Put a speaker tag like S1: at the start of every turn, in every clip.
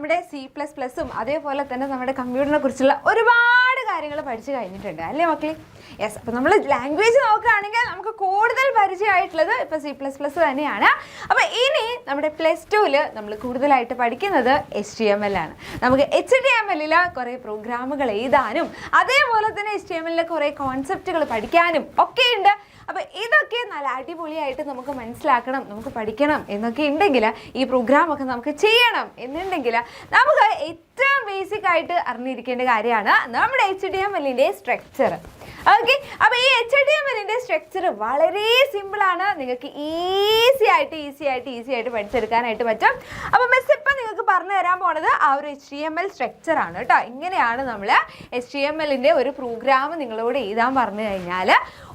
S1: നമ്മുടെ C++ഉം അതേപോലെ തന്നെ നമ്മുടെ കമ്പ്യൂട്ടറിനെ കുറിച്ചുള്ള ഒരുപാട് കാര്യങ്ങൾ പഠിച്ചു കഴിഞ്ഞിട്ടുണ്ട് അല്ലേ മക്കളെ? യെസ്. അപ്പോൾ നമ്മൾ ലാംഗ്വേജ് നോക്കുകയാണെങ്കിൽ നമുക്ക് കൂടുതൽ പരിചയമായിട്ടുള്ളത് ഇപ്പോൾ C++ തന്നെയാണ്. അപ്പോൾ ഇനി നമ്മുടെ +2-ൽ നമ്മൾ കൂടുതലായിട്ട് പഠിക്കുന്നത് HTML ആണ്. നമുക്ക് HTML-ൽ കുറേ പ്രോഗ്രാമുകൾ എഴുതാനും അതേപോലെ തന്നെ HTML-ലെ കുറേ കോൺസെപ്റ്റുകൾ പഠിക്കാനും ഒക്കെ ഉണ്ട്. അപ്പോൾ ഇതൊക്കെ നല്ല അടിപൊളിയായിട്ട് നമുക്ക് മനസ്സിലാക്കണം, നമുക്ക് പഠിക്കണം എന്നൊക്കെ ഉണ്ടെങ്കിൽ, ഈ പ്രോഗ്രാമൊക്കെ നമുക്ക് ചെയ്യണം എന്നുണ്ടെങ്കിൽ നമുക്ക് ഏറ്റവും ബേസിക് ആയിട്ട് അറിഞ്ഞിരിക്കേണ്ട കാര്യമാണ് നമ്മുടെ HTML-ന്റെ സ്ട്രക്ചർ. ഓക്കെ, അപ്പോൾ ഈ HTML-ന്റെ സ്ട്രക്ചർ വളരെ സിമ്പിളാണ്. നിങ്ങൾക്ക് ഈസി ആയിട്ട് പഠിച്ചെടുക്കാനായിട്ട് പറ്റും. അപ്പോൾ മിസ് ഇപ്പം നിങ്ങൾക്ക് പറഞ്ഞു തരാൻ പോണത് ആ ഒരു HTML സ്ട്രക്ചർ ആണ് കേട്ടോ. ഇങ്ങനെയാണ് നമ്മൾ HTML-ന്റെ ഒരു പ്രോഗ്രാം നിങ്ങളോട് എഴുതാൻ പറഞ്ഞു കഴിഞ്ഞാൽ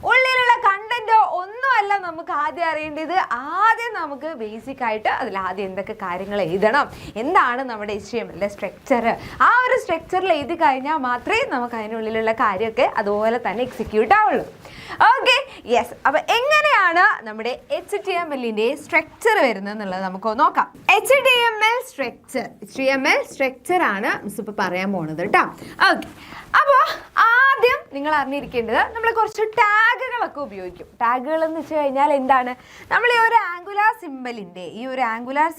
S1: ഉള്ളിലുള്ള കണ്ടന്റോ ഒന്നുമല്ല നമുക്ക് ആദ്യം അറിയേണ്ടത്. ആദ്യം നമുക്ക് ബേസിക് ആയിട്ട് അതിലാദ്യം എന്തൊക്കെ കാര്യങ്ങൾ എഴുതണം, എന്താണ് നമ്മുടെ HTML-ന്റെ സ്ട്രക്ചർ, ആ ഒരു സ്ട്രക്ചറിൽ എഴുതി കഴിഞ്ഞാൽ മാത്രമേ നമുക്ക് അതിനുള്ളിലുള്ള കാര്യമൊക്കെ അതുപോലെ തന്നെ എക്സിക്യൂട്ട് ആവുള്ളൂ. Okay, yes. അപ്പോൾ എങ്ങനെയാണ് നമ്മുടെ HTML-ന്റെ സ്ട്രക്ചർ വരുന്നത് എന്നുള്ളത് നമുക്ക് നോക്കാം. HTML സ്ട്രക്ചർ ആണ് മിസ് ഇപ്പോൾ പറയാൻ പോണത് കേട്ടോ. ഓക്കെ, അപ്പോൾ ആദ്യം നിങ്ങൾ അറിഞ്ഞിരിക്കേണ്ടത് നമ്മൾ കുറച്ച് ടാഗുകളൊക്കെ ഉപയോഗിക്കും. ടാഗുകൾ എന്ന് വെച്ച് കഴിഞ്ഞാൽ എന്താണ്? നമ്മൾ ഈ ഒരു ആംഗുലാർ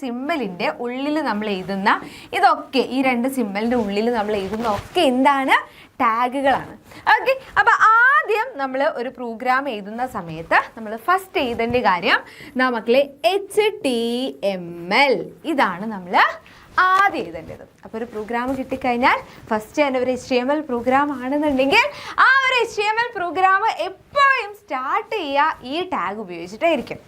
S1: സിമ്പലിൻ്റെ ഉള്ളിൽ നമ്മൾ എഴുതുന്ന ഇതൊക്കെ, ഈ രണ്ട് സിമ്പലിൻ്റെ ഉള്ളിൽ നമ്മൾ എഴുതുന്ന ഒക്കെ എന്താണ്? ടാഗുകളാണ്. ഓക്കെ, അപ്പോൾ ആദ്യം നമ്മൾ ഒരു പ്രോഗ്രാം എഴുതുന്ന സമയത്ത് നമ്മൾ ഫസ്റ്റ് എഴുതേണ്ട കാര്യം നമുക്കിലെ HTML, ഇതാണ് നമ്മൾ ആദ്യം എഴുതേണ്ടത്. അപ്പോൾ ഒരു പ്രോഗ്രാം കിട്ടിക്കഴിഞ്ഞാൽ ഫസ്റ്റ് തന്നെ ഒരു HTML പ്രോഗ്രാം ആണെന്നുണ്ടെങ്കിൽ ആ ഒരു HTML പ്രോഗ്രാം എപ്പോഴും സ്റ്റാർട്ട് ചെയ്യുക ഈ ടാഗ് ഉപയോഗിച്ചിട്ടായിരിക്കും.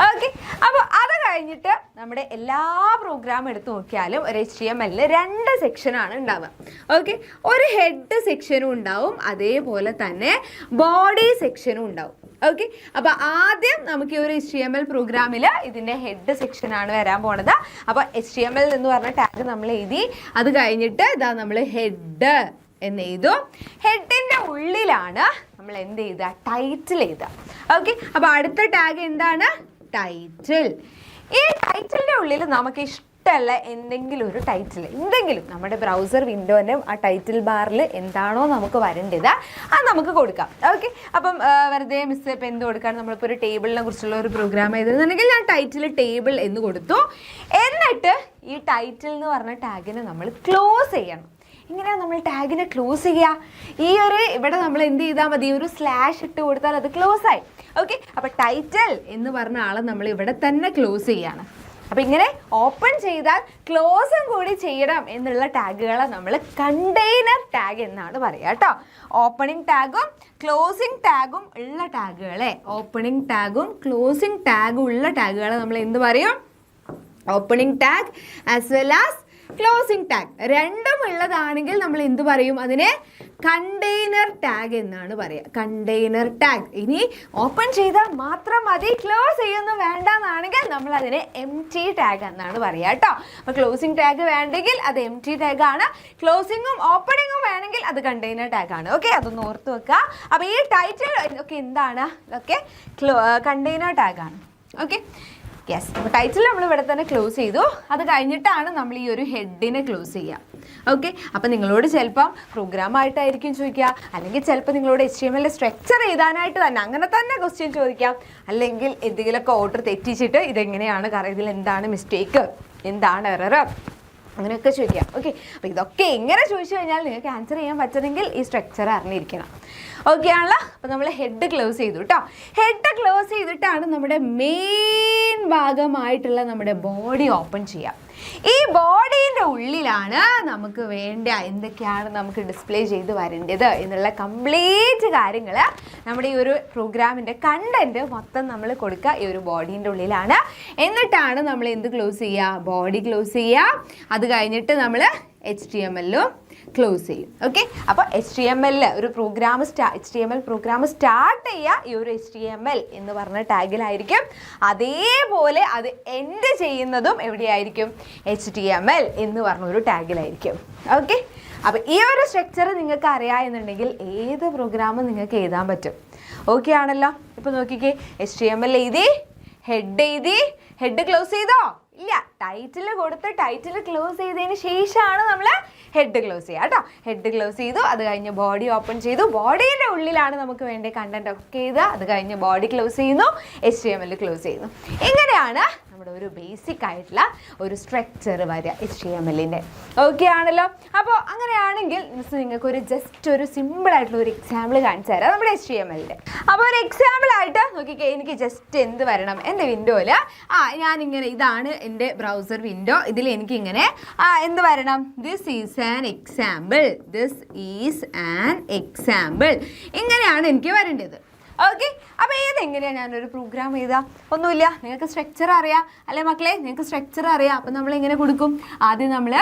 S1: ഓക്കെ, അപ്പോൾ അത് കഴിഞ്ഞിട്ട് നമ്മുടെ എല്ലാ പ്രോഗ്രാം എടുത്ത് നോക്കിയാലും ഒരു HTML-ൽ 2 സെക്ഷനാണ് ഉണ്ടാവുക. ഓക്കെ, ഒരു ഹെഡ് സെക്ഷനും ഉണ്ടാവും, അതേപോലെ തന്നെ ബോഡി സെക്ഷനും ഉണ്ടാവും. ഓക്കെ, അപ്പോൾ ആദ്യം നമുക്ക് ഈ ഒരു HTML പ്രോഗ്രാമിൽ ഇതിൻ്റെ ഹെഡ് സെക്ഷനാണ് വരാൻ പോണത്. അപ്പോൾ HTML എന്ന് പറഞ്ഞ ടാഗ് നമ്മൾ എഴുതി, അത് കഴിഞ്ഞിട്ട് ഇതാ നമ്മൾ ഹെഡ് എന്ന് എഴുതും. ഹെഡിൻ്റെ ഉള്ളിലാണ് നമ്മൾ എന്ത് എഴുതുക? ടൈറ്റിൽ എഴുതുക. ഓക്കെ, അപ്പോൾ അടുത്ത ടാഗ് എന്താണ്? ടൈറ്റിൽ. ഈ ടൈറ്റിലിൻ്റെ ഉള്ളിൽ നമുക്ക് ഇഷ്ടമുള്ള എന്തെങ്കിലും ഒരു ടൈറ്റിൽ, എന്തെങ്കിലും നമ്മുടെ ബ്രൗസർ വിൻഡോൻ്റെ ആ ടൈറ്റിൽ ബാറിൽ എന്താണോ നമുക്ക് വരേണ്ടത് അത് നമുക്ക് കൊടുക്കാം. ഓക്കെ, അപ്പം വെറുതെ മിസ് ഇപ്പം എന്ത് കൊടുക്കാൻ, നമ്മളിപ്പോൾ ഒരു ടേബിളിനെ കുറിച്ചുള്ള ഒരു പ്രോഗ്രാം എഴുതുന്നുണ്ടെങ്കിൽ ഞാൻ ടൈറ്റിൽ ടേബിൾ എന്ന് കൊടുത്തു. എന്നിട്ട് ഈ ടൈറ്റിൽ എന്ന് പറഞ്ഞ ടാഗിനെ നമ്മൾ ക്ലോസ് ചെയ്യണം. ഇങ്ങനെയാണ് നമ്മൾ ടാഗിനെ ക്ലോസ് ചെയ്യുക. ഈ ഒരു ഇവിടെ നമ്മൾ എന്ത് ചെയ്താൽ മതി? ഒരു സ്ലാഷ് ഇട്ട് കൊടുത്താൽ അത് ക്ലോസ് ആയി. ഓക്കെ, അപ്പോൾ ടൈറ്റിൽ എന്ന് പറഞ്ഞ ആളെ നമ്മൾ ഇവിടെ തന്നെ ക്ലോസ് ചെയ്യാണ്. അപ്പോൾ ഇങ്ങനെ ഓപ്പൺ ചെയ്താൽ ക്ലോസും കൂടി ചെയ്യണം എന്നുള്ള ടാഗുകളെ നമ്മൾ കണ്ടെയ്നർ ടാഗ് എന്നാണ് പറയുക കേട്ടോ. ഓപ്പണിംഗ് ടാഗും ക്ലോസിംഗ് ടാഗും ഉള്ള ടാഗുകളെ, ഓപ്പണിംഗ് ടാഗും ക്ലോസിംഗ് ടാഗും ഉള്ള ടാഗുകളെ നമ്മൾ എന്ത് പറയും? Opening tag as well as closing tag രണ്ടും ഉള്ളതാണെങ്കിൽ നമ്മൾ എന്ത് പറയും? അതിനെ കണ്ടെയ്നർ ടാഗ് എന്നാണ് പറയുക. Container tag. ഇനി ഓപ്പൺ ചെയ്താൽ മാത്രം മതി, ക്ലോസ് ചെയ്യുന്നു വേണ്ട എന്നാണെങ്കിൽ നമ്മൾ അതിനെ എംപ്റ്റി ടാഗ് എന്നാണ് പറയുക കേട്ടോ. അപ്പോൾ ക്ലോസിംഗ് ടാഗ് വേണ്ടെങ്കിൽ അത് എംപ്റ്റി ടാഗ് ആണ്, ക്ലോസിങ്ങും ഓപ്പണിങ്ങും വേണമെങ്കിൽ അത് കണ്ടെയ്നർ ടാഗ് ആണ്. ഓക്കെ, അതൊന്ന് ഓർത്ത് വെക്കുക. അപ്പോൾ ഈ ടൈറ്റിൽ ഒക്കെ എന്താണ്? ഇതൊക്കെ കണ്ടെയ്നർ ടാഗ് ആണ്. Okay, yes. അപ്പോൾ ടൈറ്റിൽ നമ്മൾ ഇവിടെ തന്നെ ക്ലോസ് ചെയ്തു. അത് കഴിഞ്ഞിട്ടാണ് നമ്മൾ ഈ ഒരു ഹെഡിനെ ക്ലോസ് ചെയ്യുക. ഓക്കെ, അപ്പോൾ നിങ്ങളോട് ചിലപ്പം പ്രോഗ്രാമായിട്ടായിരിക്കും ചോദിക്കുക, അല്ലെങ്കിൽ ചിലപ്പോൾ നിങ്ങളോട് HTML സ്ട്രക്ചർ എഴുതാനായിട്ട് തന്നെ അങ്ങനെ തന്നെ ക്വസ്റ്റ്യൻ ചോദിക്കാം, അല്ലെങ്കിൽ എന്തെങ്കിലുമൊക്കെ ഓർഡർ തെറ്റിച്ചിട്ട് ഇതെങ്ങനെയാണ്, കാരണം ഇതിൽ എന്താണ് മിസ്റ്റേക്ക്, എന്താണ് എറർ, അങ്ങനെയൊക്കെ ചോദിക്കാം. ഓക്കെ, അപ്പോൾ ഇതൊക്കെ എങ്ങനെ ചോദിച്ചു കഴിഞ്ഞാൽ നിങ്ങൾക്ക് ആൻസർ ചെയ്യാൻ പറ്റുമെങ്കിൽ ഈ സ്ട്രക്ചർ അറിഞ്ഞിരിക്കണം. ഓക്കെ ആണല്ലോ. അപ്പോൾ നമ്മൾ ഹെഡ് ക്ലോസ് ചെയ്തു കേട്ടോ. ഹെഡ് ക്ലോസ് ചെയ്തിട്ടാണ് നമ്മുടെ മെയിൻ ഭാഗമായിട്ടുള്ള നമ്മുടെ ബോഡി ഓപ്പൺ ചെയ്യുക. ഈ ബോഡീൻ്റെ ഉള്ളിലാണ് നമുക്ക് വേണ്ട എന്തൊക്കെയാണ് നമുക്ക് ഡിസ്പ്ലേ ചെയ്ത് വരേണ്ടത് എന്നുള്ള കംപ്ലീറ്റ് കാര്യങ്ങൾ, നമ്മുടെ ഈ ഒരു പ്രോഗ്രാമിൻ്റെ കണ്ടൻറ്റ് മൊത്തം നമ്മൾ കൊടുക്കുക ഈ ഒരു ബോഡീൻ്റെ ഉള്ളിലാണ്. എന്നിട്ടാണ് നമ്മൾ എന്ത് ക്ലോസ് ചെയ്യുക? ബോഡി ക്ലോസ് ചെയ്യുക. അത് കഴിഞ്ഞിട്ട് നമ്മൾ HTML-ലും ക്ലോസ് ചെയ്യും. ഓക്കെ, അപ്പോൾ HTML ഒരു പ്രോഗ്രാം സ്റ്റാർട്ട് ചെയ്യുക ഈ ഒരു HTML എന്ന് പറഞ്ഞ ടാഗിലായിരിക്കും. അതേപോലെ അത് എൻഡ് ചെയ്യുന്നതും എവിടെയായിരിക്കും? HTML എന്ന് പറഞ്ഞൊരു ടാഗിലായിരിക്കും. ഓക്കെ, അപ്പോൾ ഈ ഒരു സ്ട്രക്ചർ നിങ്ങൾക്ക് അറിയാമെന്നുണ്ടെങ്കിൽ ഏത് പ്രോഗ്രാമും നിങ്ങൾക്ക് എഴുതാൻ പറ്റും. ഓക്കെ ആണല്ലോ. ഇപ്പോൾ നോക്കിക്കേ, HTML എഴുതി, ഹെഡ് ക്ലോസ് ചെയ്തോ? ഇല്ല. ടൈറ്റിൽ കൊടുത്ത് ടൈറ്റിൽ ക്ലോസ് ചെയ്തതിന് ശേഷമാണ് നമ്മൾ ഹെഡ് ക്ലോസ് ചെയ്യുക കേട്ടോ. ഹെഡ് ക്ലോസ് ചെയ്തു, അത് കഴിഞ്ഞ് ബോഡി ഓപ്പൺ ചെയ്തു, ബോഡീൻ്റെ ഉള്ളിലാണ് നമുക്ക് വേണ്ട കണ്ടന്റ് ഒക്കെ ചെയ്ത്, അത് കഴിഞ്ഞ് ബോഡി ക്ലോസ് ചെയ്യുന്നു, HTML ക്ലോസ് ചെയ്യുന്നു. ഇങ്ങനെയാണ് നമ്മുടെ ഒരു ബേസിക് ആയിട്ടുള്ള ഒരു സ്ട്രക്ചർ വരിക HTMLൻ്റെ. ഓക്കെ ആണല്ലോ. അപ്പോൾ അങ്ങനെയാണെങ്കിൽ മിസ് നിങ്ങൾക്ക് ഒരു ജസ്റ്റ് ഒരു സിമ്പിൾ ആയിട്ടുള്ള ഒരു എക്സാമ്പിൾ കാണിച്ചു തരാം നമ്മുടെ HTMLൻ്റെ. അപ്പോൾ ഒരു എക്സാമ്പിൾ ആയിട്ട് നോക്കിക്കേ, എനിക്ക് ജസ്റ്റ് എന്ത് വരണം, എൻ്റെ വിൻഡോയിൽ ഞാനിങ്ങനെ ഇതാണ് എൻ്റെ ബ്രൗസർ വിൻഡോ, ഇതിൽ എനിക്കിങ്ങനെ എന്ത് വരണം, this is an example, this is an example, ഇങ്ങനെയാണ് എനിക്ക് വരേണ്ടത്. ഓക്കെ. അപ്പോൾ ഇതെങ്ങനെയാണ് ഞാനൊരു പ്രോഗ്രാം ചെയ്താൽ? ഒന്നുമില്ല, നിങ്ങൾക്ക് സ്ട്രക്ചർ അറിയാം അല്ലേ മക്കളെ? നിങ്ങൾക്ക് സ്ട്രക്ചർ അറിയാം. അപ്പോൾ നമ്മളെങ്ങനെ കൊടുക്കും? ആദ്യം നമ്മൾ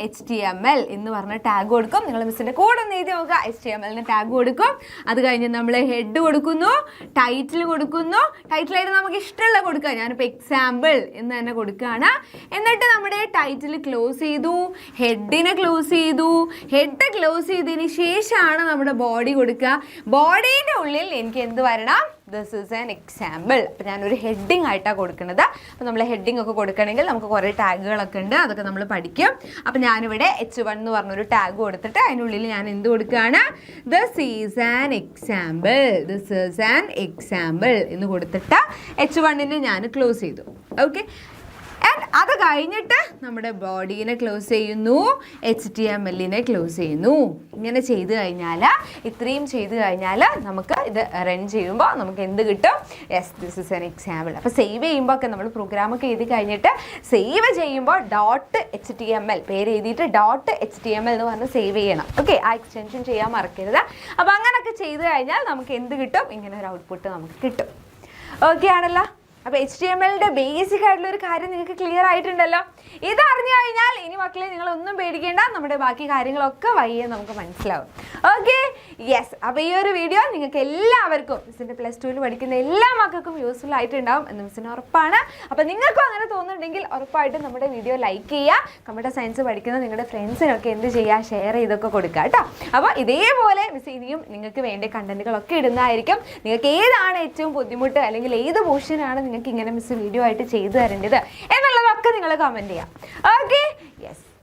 S1: HTML എന്ന് പറഞ്ഞ ടാഗ് കൊടുക്കും. നിങ്ങൾ മിസ്സിൻ്റെ കോഡ് ഒന്ന് എഴുതി നോക്കുക. HTML ടാഗ് കൊടുക്കും. അത് കഴിഞ്ഞ് നമ്മൾ ഹെഡ് കൊടുക്കുന്നു, ടൈറ്റിൽ കൊടുക്കുന്നു. ടൈറ്റിലായിട്ട് നമുക്ക് ഇഷ്ടമുള്ള കൊടുക്കുക. ഞാനിപ്പോൾ എക്സാമ്പിൾ എന്ന് തന്നെ കൊടുക്കുകയാണ്. എന്നിട്ട് നമ്മുടെ ടൈറ്റിൽ ക്ലോസ് ചെയ്തു, ഹെഡിനെ ക്ലോസ് ചെയ്തു. ഹെഡ് ക്ലോസ് ചെയ്തതിന് ശേഷമാണ് നമ്മുടെ ബോഡി കൊടുക്കുക. ബോഡീൻ്റെ ഉള്ളിൽ എനിക്ക് എന്ത് വരണം? This is an example. അപ്പോൾ ഞാനൊരു ഹെഡിങ് ആയിട്ടാണ് കൊടുക്കുന്നത്. അപ്പോൾ നമ്മൾ ഹെഡിങ് ഒക്കെ കൊടുക്കണമെങ്കിൽ നമുക്ക് കുറേ ടാഗുകളൊക്കെ ഉണ്ട്, അതൊക്കെ നമ്മൾ പഠിക്കും. അപ്പോൾ ഞാനിവിടെ H1 എന്ന് പറഞ്ഞൊരു ടാഗ് കൊടുത്തിട്ട് അതിനുള്ളിൽ ഞാൻ എന്ത് കൊടുക്കുകയാണ്? This is an example, this is an example എന്ന് കൊടുത്തിട്ട് H1നെ ഞാൻ ക്ലോസ് ചെയ്തു. ഓക്കെ. ആൻഡ് അത് കഴിഞ്ഞിട്ട് നമ്മുടെ ബോഡീനെ ക്ലോസ് ചെയ്യുന്നു, HTMLനെ ക്ലോസ് ചെയ്യുന്നു. ഇങ്ങനെ ചെയ്ത് കഴിഞ്ഞാൽ, ഇത്രയും ചെയ്ത് കഴിഞ്ഞാൽ നമുക്ക് ഇത് റൺ ചെയ്യുമ്പോൾ നമുക്ക് എന്ത് കിട്ടും? Yes, this is an example. അപ്പോൾ സേവ് ചെയ്യുമ്പോൾ ഒക്കെ നമ്മൾ പ്രോഗ്രാമൊക്കെ എഴുതി കഴിഞ്ഞിട്ട് സേവ് ചെയ്യുമ്പോൾ .html പേര് എഴുതിയിട്ട് .html എന്ന് പറഞ്ഞ് സേവ് ചെയ്യണം. ഓക്കെ, ആ എക്സ്റ്റൻഷൻ ചെയ്യാൻ മറക്കരുത്. അപ്പോൾ അങ്ങനെയൊക്കെ ചെയ്ത് കഴിഞ്ഞാൽ നമുക്ക് എന്ത് കിട്ടും? ഇങ്ങനെ ഒരു ഔട്ട്പുട്ട് നമുക്ക് കിട്ടും. ഓക്കെ ആണല്ലോ. അപ്പോൾ HTMLൻ്റെ ബേസിക് ആയിട്ടുള്ള ഒരു കാര്യം നിങ്ങൾക്ക് ക്ലിയർ ആയിട്ടുണ്ടല്ലോ. ഇത് അറിഞ്ഞു കഴിഞ്ഞാൽ ഇനി മക്കളെ നിങ്ങളൊന്നും പേടിക്കേണ്ട, നമ്മുടെ ബാക്കി കാര്യങ്ങളൊക്കെ വയ്യെ നമുക്ക് മനസ്സിലാവും. Okay, yes. അപ്പോൾ ഈ ഒരു വീഡിയോ നിങ്ങൾക്ക് എല്ലാവർക്കും, മിസ്സിൻ്റെ +2 പഠിക്കുന്ന എല്ലാ മക്കൾക്കും യൂസ്ഫുൾ ആയിട്ടുണ്ടാവും എന്ന് മിസ്സിന് ഉറപ്പാണ്. അപ്പോൾ നിങ്ങൾക്കും അങ്ങനെ തോന്നുന്നുണ്ടെങ്കിൽ ഉറപ്പായിട്ടും നമ്മുടെ വീഡിയോ ലൈക്ക് ചെയ്യുക. കമ്പ്യൂട്ടർ സയൻസ് പഠിക്കുന്ന നിങ്ങളുടെ ഫ്രണ്ട്സിനൊക്കെ എന്ത് ചെയ്യുക? ഷെയർ ചെയ്തൊക്കെ കൊടുക്കുക കേട്ടോ. അപ്പോൾ ഇതേപോലെ മിസ് ഇനിയും നിങ്ങൾക്ക് വേണ്ട കണ്ടന്റുകളൊക്കെ ഇടുന്നതായിരിക്കും. നിങ്ങൾക്ക് ഏതാണ് ഏറ്റവും ബുദ്ധിമുട്ട്, അല്ലെങ്കിൽ ഏത് പോർഷനാണ് നിങ്ങൾക്ക് ഇങ്ങനെ മിസ് വീഡിയോ ആയിട്ട് ചെയ്തു തരേണ്ടത് എന്നുള്ളതൊക്കെ നിങ്ങൾ കമൻറ്റ് ചെയ്യാം. Okay, yes.